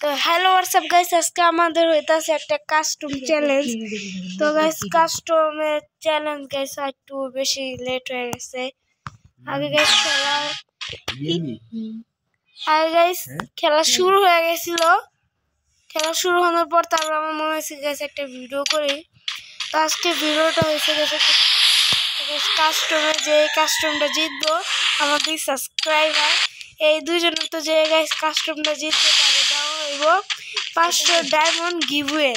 তো hello WhatsApp guys, আজকে আমাদের হইতাছে একটা কাস্টম চ্যালেঞ্জ। তো গাইস কাস্টমের চ্যালেঞ্জ গাইস একটু বেশি লেট হয়ে গেছে। আগে গাইস খেলা শুরু হয়ে গেছিল। খেলা শুরু হওয়ার পর তারপর আমার মনে হয়েছে গাইস একটা ভিডিও করি। তো আজকে ভিডিওটা হয়েছে গেছে কাস্টমার যে কাস্টমটা জিতবো আমাদের সাবস্ক্রাইবার এই দুইজনের তো যে গাইস কাস্টমটা জিতবে তাকে দেওয়া হইব 500 ডায়মন্ড গিভওয়ে।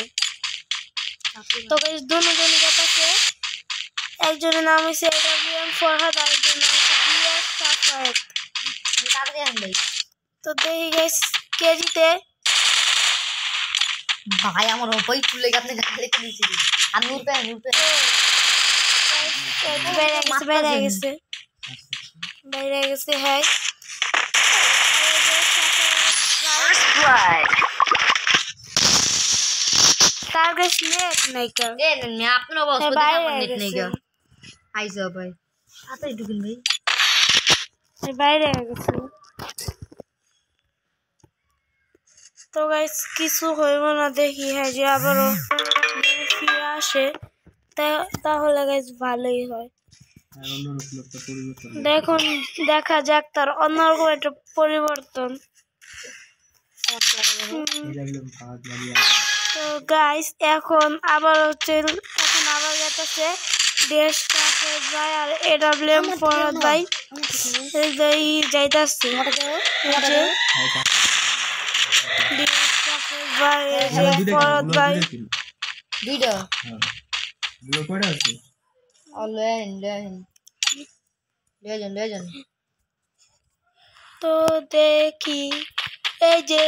তো গাইস দুজনের কাছে একজনের নাম হচ্ছে এডব্লিউএম ফরহাদ আর একজনের নাম হচ্ছে ডিএস সাফায়েত। তো দেখি গাইস কে জিতে। ভাই আমার ওপই চুলে গাতে গাতে দিছি আর নূর পে বাইরে গেছে হ্যাঁ তার কাছে নেট নাই কা এ না আপনার বস কোথায় আমার নেট নেই গা আইসো ভাই তাড়াতাড়ি ঢুকুন ভাই বাইরে গেছে। তো গাইস কিছু হইব না দেখি হ্যাঁ যে আবারও ফিরে আসে তাহলে গাইস ভালোই হয়। দেখুন দেখা যাক তার অন্যরকম একটা পরিবর্তন। তো গাইস এখন আবার গেছে দেশ ভাই আর এডব্লিউএম ফরহাদ ভাই এই যাইতাছে ফরহাদ ভাই দুইটা কয়টা আছে লেজেন্ড তো দেখি এই যে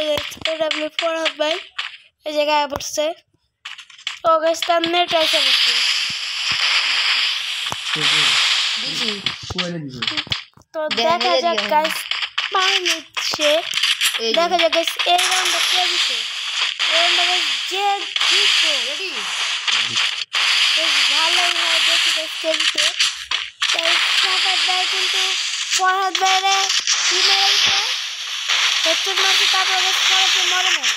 এডব্লিউ ফরহাদ ভাই এই জায়গায় পড়ছে। তো গাইস তার নেট আইসা পড়ছে। তো দেখা যাক গাইস 5 মিনিট সে দেখা যাক গাইস এই রাউন্ডে কে জিতে। এই রাউন্ডে যে জিতবে রেডি বেশ ভালোই হয় দেখি গাইস কে জিতে। তাই ফরহাদ ভাই কিন্তু ফরহাদ ভাইরে কি মেরেছে হেডশট মারছে তারপরে ফরহাদ মরে নাই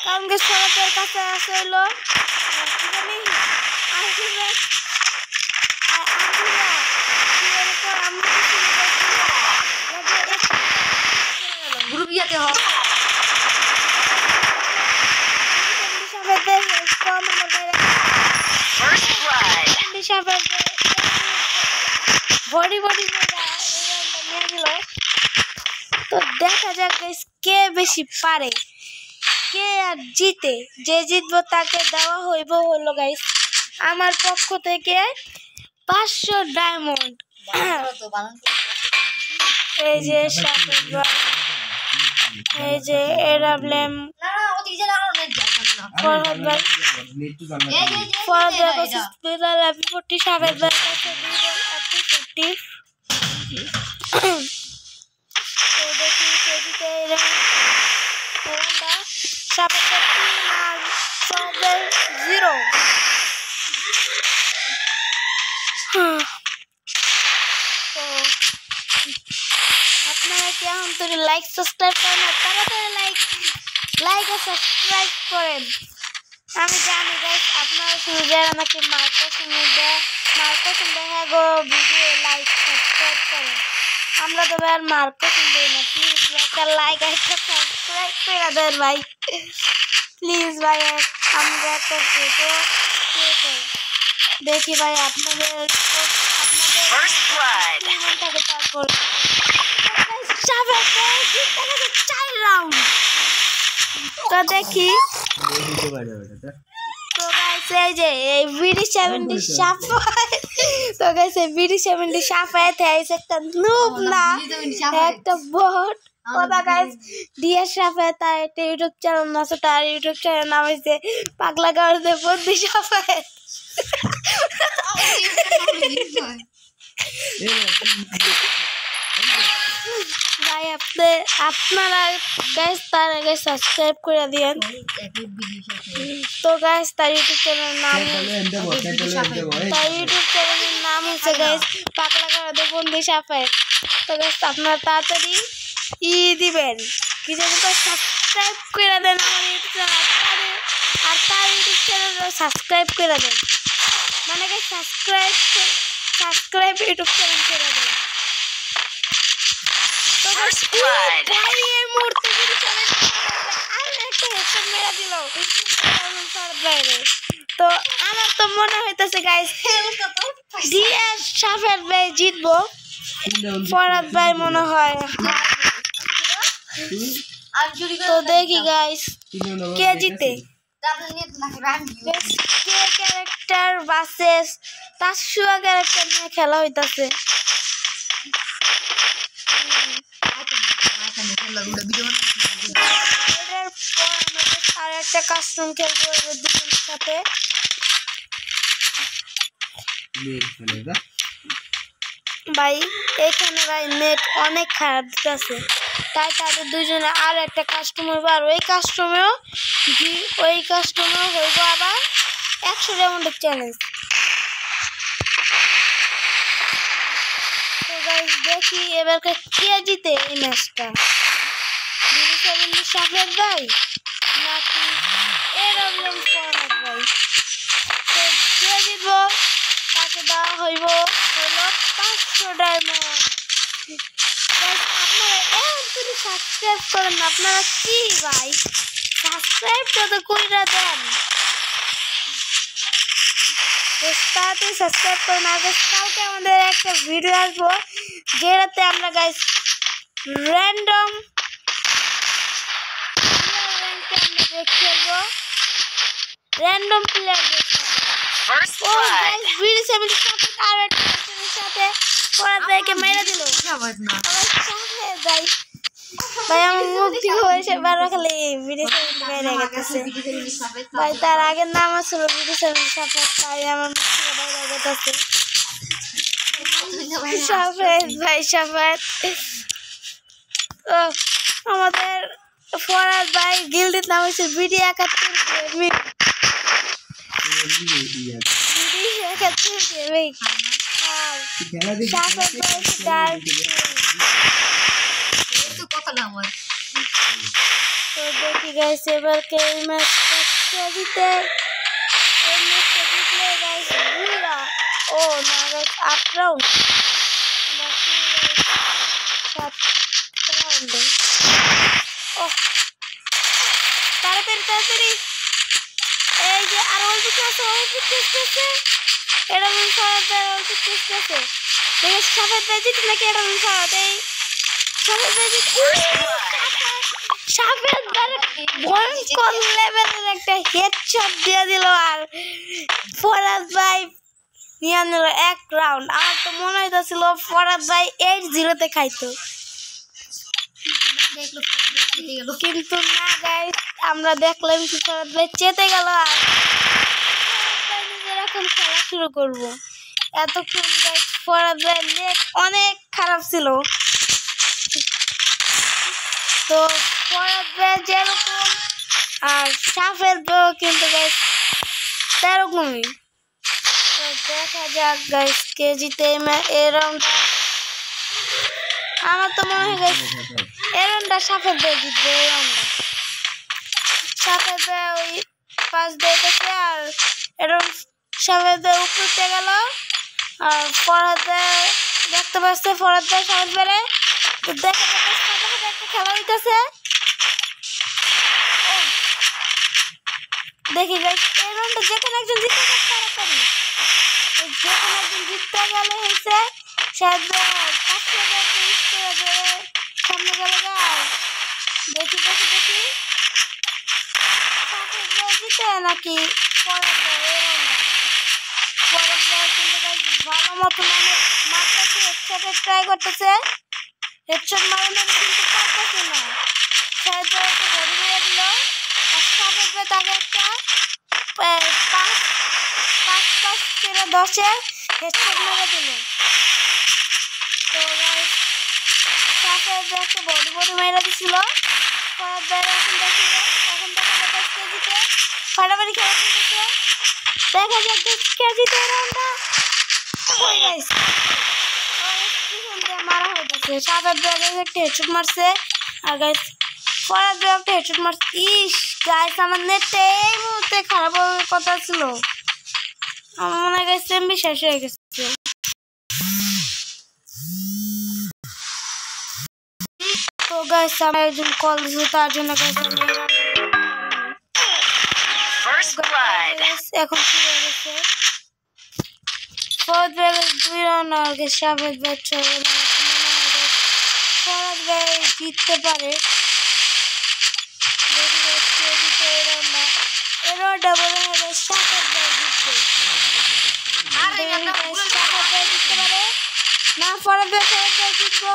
কারণ গাইস ফরহাদের কাছে আসে হলো কি জানি গ্রুপ ইয়াতে হ তো দেখা যাক কে বেশি পারে কে আর জিতে। যে জিতবো তাকে দেওয়া হইব হলো গাইস আমার পক্ষ থেকে 500 ডায়মন্ড। এই যে এই যে এডব্লিউএম ফরহাদ ভাই ফরহাদ ভাই কাছে বিড়াল আপনি 40 সাবেদ ভাই কাছে বিড়াল আপনি 40। তো দেখি কেজিতে এরকম সাবেদ 3 আর সাবেদ 0। তো আপনারা কি এখন তো লাইক সাবস্ক্রাইব করেন না তাড়াতাড়ি লাইক আর সাবস্ক্রাইব করেন। আমি জানি গাইস আপনারা শুধু যারা আমাকে মার্কেশন দেয় গো ভিডিও লাইক সাবস্ক্রাইব করেন। আমরা তো আর মার্কেশন দেই না। প্লিজ একটা লাইক আর একটা সাবস্ক্রাইব করে দেন ভাই প্লিজ ভাই। আমরা একটা ভিডিও দেখি ভাই আপনাদের তারপর তো দেখি তো গাইস এই যে এই বিডি 70 সাফায়েত তো গাইস এই বিডি 70 সাফায়েত একটা নুব না একটা বট। ওটা গাইস ডিএস সাফায়েত তার একটা ইউটিউব চ্যানেল আছে তার ইউটিউব চ্যানেল নাম হচ্ছে পাগলা গার্লস বন্দি সাফায়েত। ভাই আপনারা গাইস তার আগে সাবস্ক্রাইব করে দিয়েন। তো গাইস তার ইউটিউব চ্যানেলের নাম হচ্ছে গাইস পাগলা গার্লস বন্দি সাফায়েত। তো গাইস আপনারা তাড়াতাড়ি দিবেন কি জানি সাবস্ক্রাইব করে দেন আমার ইউটিউব চ্যানেল আর তার ইউটিউব চ্যানেলও সাবস্ক্রাইব করে দেন মানে কি সাবস্ক্রাইব ইউটিউব চ্যানেল করে দেন তো ভাই এই মুহূর্তে ভিডিও চ্যানেল আর একটা হেডশট মেরে দিল বাইরে তো আমার তো মনে হইতেছে গাইস ডিএস সাফের ভাই জিতবো ফরাদ ভাই মনে হয় তো দেখি গাইস কে জিতে কে ক্যারেক্টার ভার্সেস তাসুয়া ক্যারেক্টার নিয়ে খেলা হইতাছে এটার পর আমাদের আর একটা কাস্টম খেলবো এবার দুজনের সাথে ভাই এখানে ভাই নেট অনেক খারাপ দিতেছে তাই তাদের দুজনে আর একটা কাস্টমার আর ওই কাস্টমারও হইব আবার 100 ডায়মন্ডের চ্যালেঞ্জ তো গাইস দেখি এবার কে জিতে এই ম্যাচটা সাফেদ ভাই নাকি এরকম ফরহাদ ভাই তো কে জিতবো তাকে দেওয়া হলো 500 ডায়মন্ড আপনারা যদি সাবস্ক্রাইব করেন না আপনারা কি ভাই সাবস্ক্রাইবটা তো কইরা দেন তাড়াতাড়ি সাবস্ক্রাইব করেন আর কালকে আমাদের একটা ভিডিও আসবো যেটাতে আমরা গাইস র্যান্ডম খেলবো র্যান্ডম প্লেয়ারদের সাথে ও গাইস ভিডিও সেভেন আর একটা সাথে পড়া থেকে মেরে দিল ভাই আমার মুখ থেকে হয়েছে বারবার খালি ভিডিও সেভেন মেরে গেছে ভাই তার আগের নাম আসছিল ভিডিও সেভেন সাথে তাই আমার মুখ থেকে বাইরে গেছে সাফেদ ভাই সাফেদ আমাদের ফরাদ ভাই গিল্ডের নাম হচ্ছে বিডি 71 গেমিং বিডি 71 গেমিং আর সাফেদ ভাই ডার্ক তো দেখি গাইস এবার কে ম্যাচটা জিতে এই ম্যাচটা জিতলে গাইস বুড়া ও না গাইস 8 রাউন্ড বাকি গাইস 7 রাউন্ডে ও তাড়াতাড়ি এই যে আর অল্প আছে এটা মন সারাতে অল্প আছে দেখে সাফেদ ভাই জিতে নাকি এটা মন সারাতে সাফেদ ভাই জিতে সাফেদ ভাই ভয়ঙ্কর লেভেলের একটা হেডশট দিয়ে দিল আর ফরাদ ভাই নিয়ে নিল 1 রাউন্ড আমার তো মনে হইতেছিল ফরাদ ভাই 8-0 খাইতো কিন্তু না গাইস আমরা দেখলাম কি ফরাদ ভাই চেতে গেল আর নিজের এখন খেলা শুরু করব এতক্ষণ গাইস ফরাদ ভাই নেট অনেক খারাপ ছিল তো ফরাদ ভাই যেরকম আর সাফেদ ভাই কিন্তু গাইস তেরকমই তো দেখা যাক গাইস কে জিতে এই রাউন্ডটা আমার তো মনে হয় গাইস এই রাউন্ডটা সাফেদ ভাই জিতবে এই রাউন্ডটা সাফেদ ভাই ওই পাঁচ দিতেছে আর এরকম সাফেদ ভাই উপরতে গেল আর ফরাদ ভাই দেখতে পাচ্ছে ফরাদ ভাই সাফেদ ভাই তো দেখা যাচ্ছে একটা খেলা হইতেছে দেখি গাইস এই রাউন্ডে যেখানে একজন জিততে তাড়াতাড়ি যেখানে একজন জিততে গেলে হয়েছে সাহেব সামনে গেল দেখি জিতে নাকি ভালো মতো মানে মারতেছে হেডশটে ট্রাই করতেছে হেডশট মারানোর কিন্তু পারতেছে না সাহেব বডি মেরে দিল আর সাহেব তাকে একটা 5-10 হেডশট মেরে দিল তো গাইস সাফেদ একটা বডি মেরে দিছিল ফরাদ ভাই এখন দেখা যাচ্ছে জিতে ফাটাফাটি খেলা চলতেছে দেখা যাক কে জিতে রাউন্ডটা ওই গাইস মারা হইতেছে সাফেদ ভাই একটা হেডশট মারছে আর গাইস ফরাদ ভাই একটা হেডশট মারছে। ইস গাইস আমার নেটে এই মুহূর্তে খারাপ হওয়ার কথা ছিল, আমার মনে হয় গাইস এমবি শেষ হয়ে গেছে। তো গাইস আমার একজন কল দিয়েছিল, তার জন্য গাইস এখন কি হয়ে গেছে ফরাদ ভাই 2 রাউন্ড আর গেছে শাহেদ ভাই 6 রাউন্ড। ফরাদ ভাই জিততে পারে, এরোটা বলে হবে শাহেদ ভাই জিতবে। শাহেদ ভাই জিততে পারে না, ফরাদ ভাই জিতবো।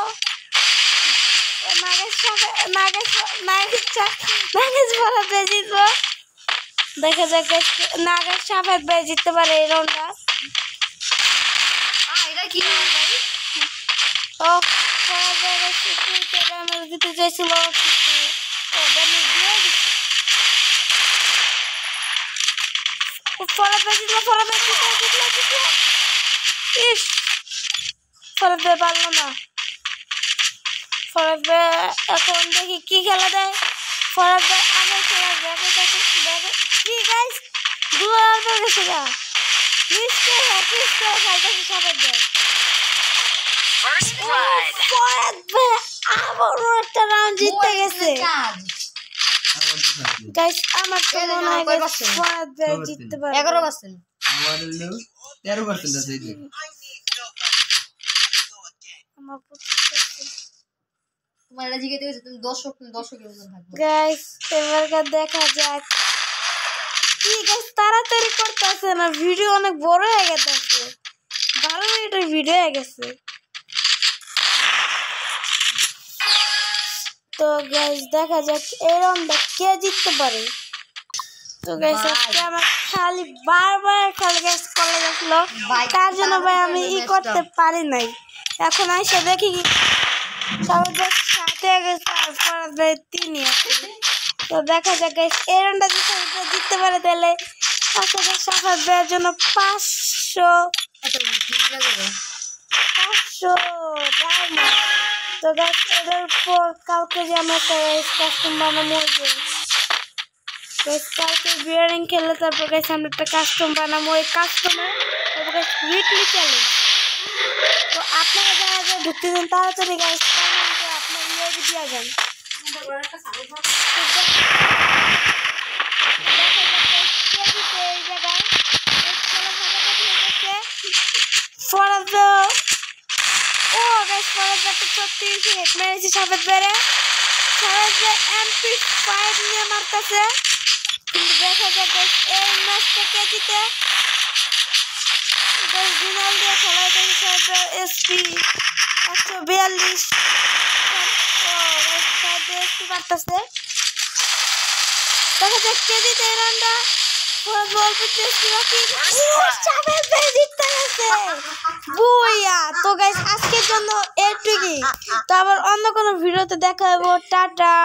দেখা যাক নাগেশ শাহেদ ভাই জিততে পারে এই রাউন্ডটা। ও ফরাদ ভাই দিতে চাইছিল ফরাদ ভাই জিতলো, ফরাদ ভাই জিতলো। ইস ফরাদ ভাই পারলো না। ফরাদ ভাই এখন দেখি কি খেলা দেয়। ফরাদ ভাই আগে খেলা দেখে কি গাইস 2 রাউন্ড হয়ে গেছে গা। খেলতেছে শাহেদ ভাই। ফরাদ ভাই আবারও একটা রাউন্ড জিতে গেছে গাইস। আমার তো মনে হয় ফরাদ ভাই জিততে পারবে। 11%। আমার হলো 13% আছে এই যে। আমার তোমার এটা জিজ্ঞেস করেছে তুমি দর্শকের মতো থাকবে গাইস। এবার দেখা যাক কি গাইস, তাড়াতাড়ি করতেছে না, ভিডিও অনেক বড় হয়ে গেছে, 12 মিনিটের ভিডিও হয়ে গেছে। তো গাইস দেখা যাক এই রাউন্ডটা কে জিততে পারে। তো গাইস আজকে আমার খালি বারবার খালি গাইস কলে গেছিল, তার জন্য ভাই আমি করতে পারি নাই। এখন আইসা দেখি শাহেদ ভাই 7 গেছে আর ফরাদ ভাই 3 আছে। তো দেখা যাক গাইস এই রাউন্ডটা যদি শাহেদ ভাই জিততে পারে তাহলে আসলে শাহেদ ভাইয়ের জন্য 500 ডায়মন্ড। তো গাইস এর পর কালকে যে আমরা কাস্টম বানাবো, কালকে বিয়ারিং খেলে তারপর গাইস আমরা একটা কাস্টম বানাবো, ওই কাস্টমে তারপর গাইস উইকলি চ্যালেঞ্জ। তো আপনারা যারা ঢুকতে দেন তাড়াতাড়ি গাইস আপনার ইয়ে দিয়ে যান। ফরাদ ও গাইস ফরাদ একটা 36 হিট মেরেছে শাহেদ ভাই। শাহেদ ভাই MP5 নিয়ে মারতেছে, কিন্তু দেখা যাক গাইস এই ম্যাচটা কে জিতে। গাইস বিনাল দিয়ে খেলা হইতেছে শাহেদ ভাই SP 142। ও গাইস শাহেদ ভাই SP মারতেছে, দেখা যাক কে জিতে এই রাউন্ডটা। ফরাদ বল পিছনে বাকি শাহেদ ভাই জিততে গেছে বুইয়া। তো গাইস আজকের জন্য এটুকুই, তো আবার অন্য কোনো ভিডিওতে দেখা হবে। টাটা।